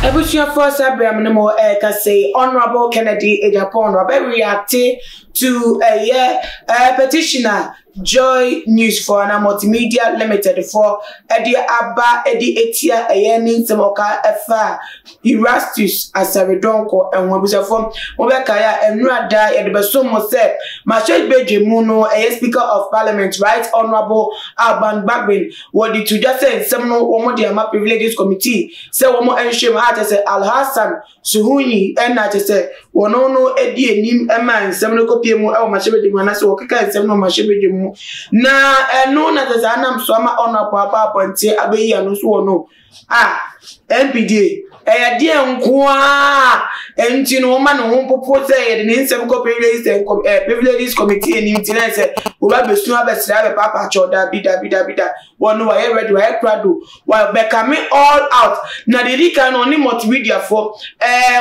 Ebusia for Sabrina Minimo say Honorable Kennedy Agyapong reacting to a petitioner Joy News for an multimedia limited for Eddie Abba Eddie Etia Ayeni Samoka Efa Erastus as a redonko and Wabusa form Mobekaya and Rada Edibasomo said Mashed Bejemuno a Speaker of Parliament Right Honorable Alban Bagbin what did to just say some Omodia Privileges Committee say Womo Enshim Artist Al Hassan Suhuni and I just said Wonono Eddie Nim Eman Semino Piemu El Mashebe Manaso Kaka and Semno Mashebe na no na tazana msoma ona papa ponte abeyi anu so no NPD die nkoa enti no ma no ho popo say de nsem ko privileges committee ni ntina say wo ba besu abesra be papa choda bida wono wa ready wa krado wa be come all out na de dika no ni multimedia for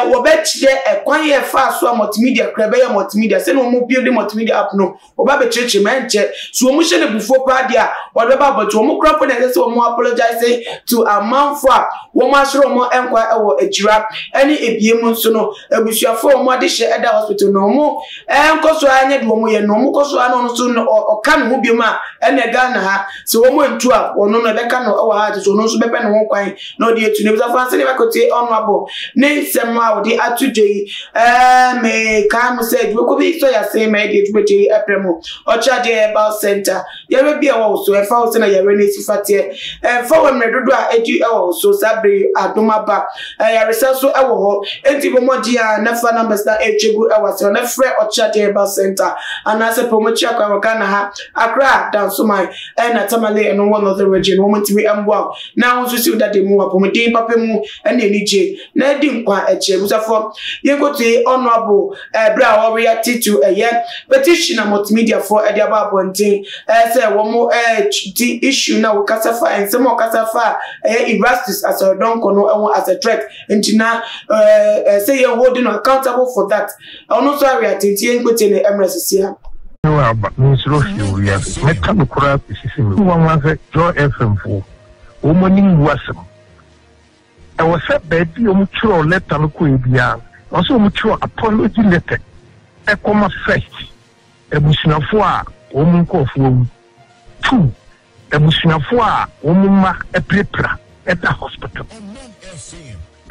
wo be chire ekwan ye fa so multimedia krebe ye multimedia say no mo build multimedia app no wo ba be chire menche so wo mo hye ne before pa dia wo be ba but wo mo crop na say wo mo apologize to a man for wo ma soro mo enkwa ewo ejira any ebiemu nso no ebusuafo mo de hye eda hospital no mo enkoso anya de wo mo ye no mo koso ano no so no oka no ho biema ene Ghana ha so wo mo ntu a wono no beka no ewo ha so no so bepe no ho kwan no de etu ne busuafo anse ne bakote honorable ne nsem a wo de atudei me ka mo say we ko bi so ya say me de tubeti epremo ocha de herbal center ye we bia wo so e fa wo se na ye re ne sifate fa wo mredodo a edu ewo so sabre adoma ba ya research so ewo ho enti bomodia na fa numbers na echegu ewo so na frɛ ocha de herbal center anase promote akwa Ghana ha Accra down so my na tamale no one of the region wo mtimi embo na wo so si that mu apomodin papa mu na enije na di nkwa eche busafo ye go to honorable bra wo react to petition multimedia for Ediaba Bontin say wo mo the issue na wo kasafa and some kasafa Erastus as a don kono as a threat entina say you holding accountable for that ono so react tie nkote ne emress sia no but ministro you yes meka no kura sisi me wan wan say Joy FM for o mani wasem e wo se baby o mu tro letter no ko ebia o so mu tro apology letter e come first ebusunafo a o mu nkofo two ebusunafo a o mu ma e prepara at the hospital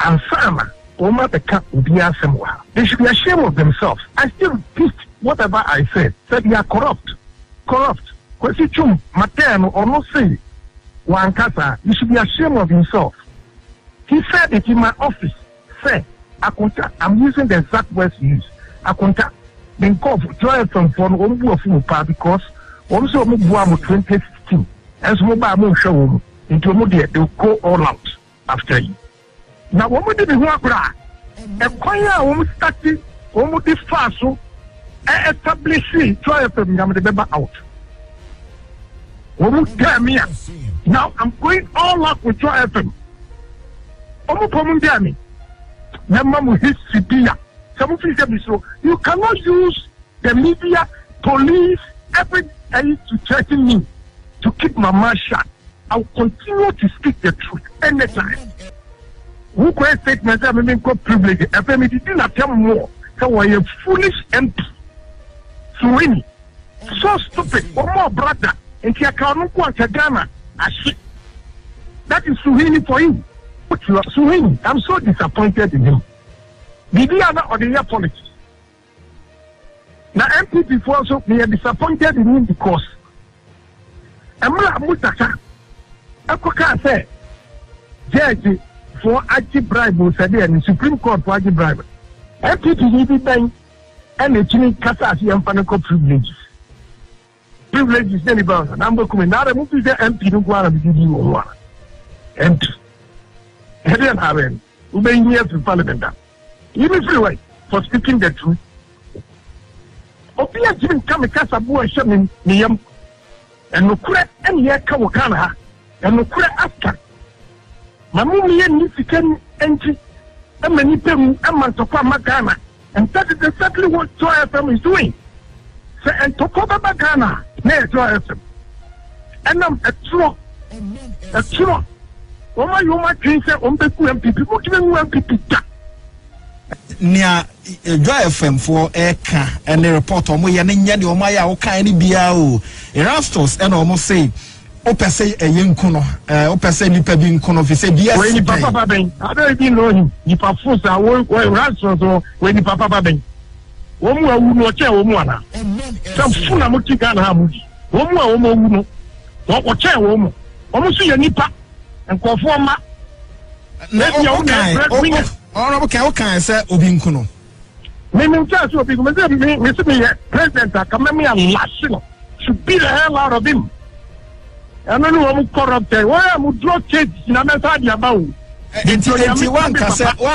and sama o ma beka ubia semwa they should be ashamed of themselves. I still repeat whatever I said they are corrupt kwesi chum mateno or no say wankasa you should be ashamed of himself. He said it in my office say akunta I'm using the exact words he used akunta then call Joy from ombu of pa because also mo bua mo 2016 as mo ba mo show into mo they go all out after you now what mo dey ho akura e kwanya wo mo start wo mo dey fast so establishing Joy from the beba out. Womu tell me now I'm going all out with Joy FM. Omu pomu tell me. Namamu history dia. Some of you you cannot use the media, police, everything to threaten me to keep my mouth shut. I'll continue to speak the truth anytime. Who can statement that I got privilege? If I did not tell more, so I am foolish empty. Suhini, so stupid, or more brother, and he can't go to Ghana. That is Suhini for him. But you are Suhini. I'm so disappointed in him. Did he have ordinary politics? Now, MP before also, we are disappointed in him because Amra Mutaka, Akoka said, Judge for Agyapong bribe, said the Supreme Court for Agyapong bribe. MP did it and the Chini Kasa and Panaco privileges. Privileges, then about number coming out of the MP no go to be you empty. Heaven Haven, who may near to Parliament. Even freeway for speaking the truth. Opia Jim come a Casa Boy Shaman Niam and no crack and yet Kawakana and no crack after. Mammy and Nifican entry and many people a month of Magana. And that is exactly what Joy FM is doing. So, and to cover Ghana, near Joy FM. And I'm a true. Oma yoma kinse ombeku MPP ko kibe mu MPP ta. Nia Joy FM for eka and the report omo ye ne nya de omo ya wo kan ni bia o. Erastus and omo say opese eyenku no opese nipa bi nku no fi say bia we ni papa ben ada bi no ni ni pa fusa wo Erastus so we ni papa ben. Wo mu awu no che wo mu ana. Sam funa mo ti Ghana ha mu. Wo mu awu mo wu no. Wo che wo mu. Omo so ye nipa nkofo ma. Honorable Kaukan said Obinkuno. Meaning just so because me president come a lashing should beat the hell out of him. And then I'm corrupted. Why am I draw kids in a method about? One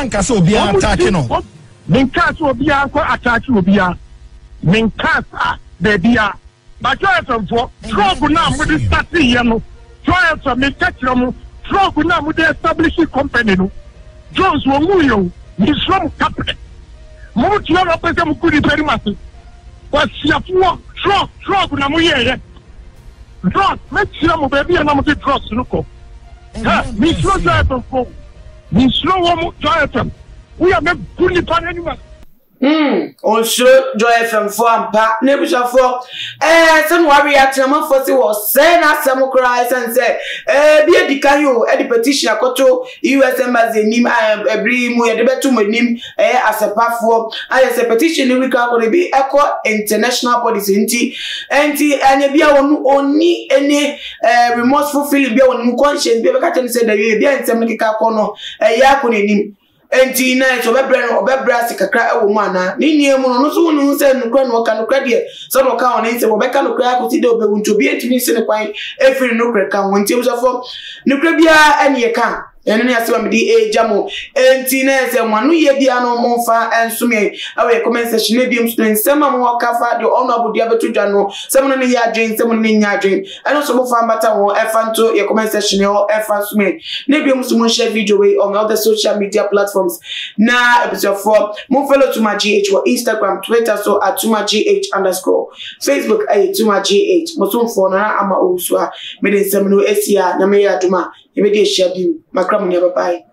case will be attacking. Minkas will be attack will be a Minkas baby. But try some for trouble now with the starting yellow. Try some me catch them trouble now with the establishing company. Jones will move you. He's from capital. Most young person could be very much. But she has walked, truck, Namuye. Truck, make sure baby and I'm going to trust Luko. Miss Slow Giant, Miss Slow Giant. We are not fully pan anyone. Also, Joy FM for Ampa, Nebusha for some warrior Chama for was send us some cries and say, be a decayo, a petition, a coto, US Embassy, Nim, a brim, we had the better nim, as a platform, as a petition, we can be echo international bodies in tea, and be only any remorseful feeling, be on conscience, be a cat said that you be in some corner, a yakun. Enti na so bebre no obebra sikakra e wo mu ana ni nie mu no so nu se nukra no ka nukra de so no ka on nse wo beka nukra ko ti de obewu nto bi etimi se ne kwan efiri nukra ka won ti so fo nukra bia ene ye ka ene ne ase wa medi ejamo enti na se mo anu ye bia no mo fa ensume awe comment section e bi mstun sema mo ka fa de honorable dia betu dwa no sema no ne ya adwen sema no ne nya adwen eno so mo fa mbata wo e fa nto ye comment section e o e fa sume ne bi mstun share video we on all the social media platforms na episode 4 mo follow to my GH or Instagram Twitter so at @tumagh_ Facebook @tumagh mo so for na ama ousua me de sema no esia na me ya duma e be de share bi makram ne bye.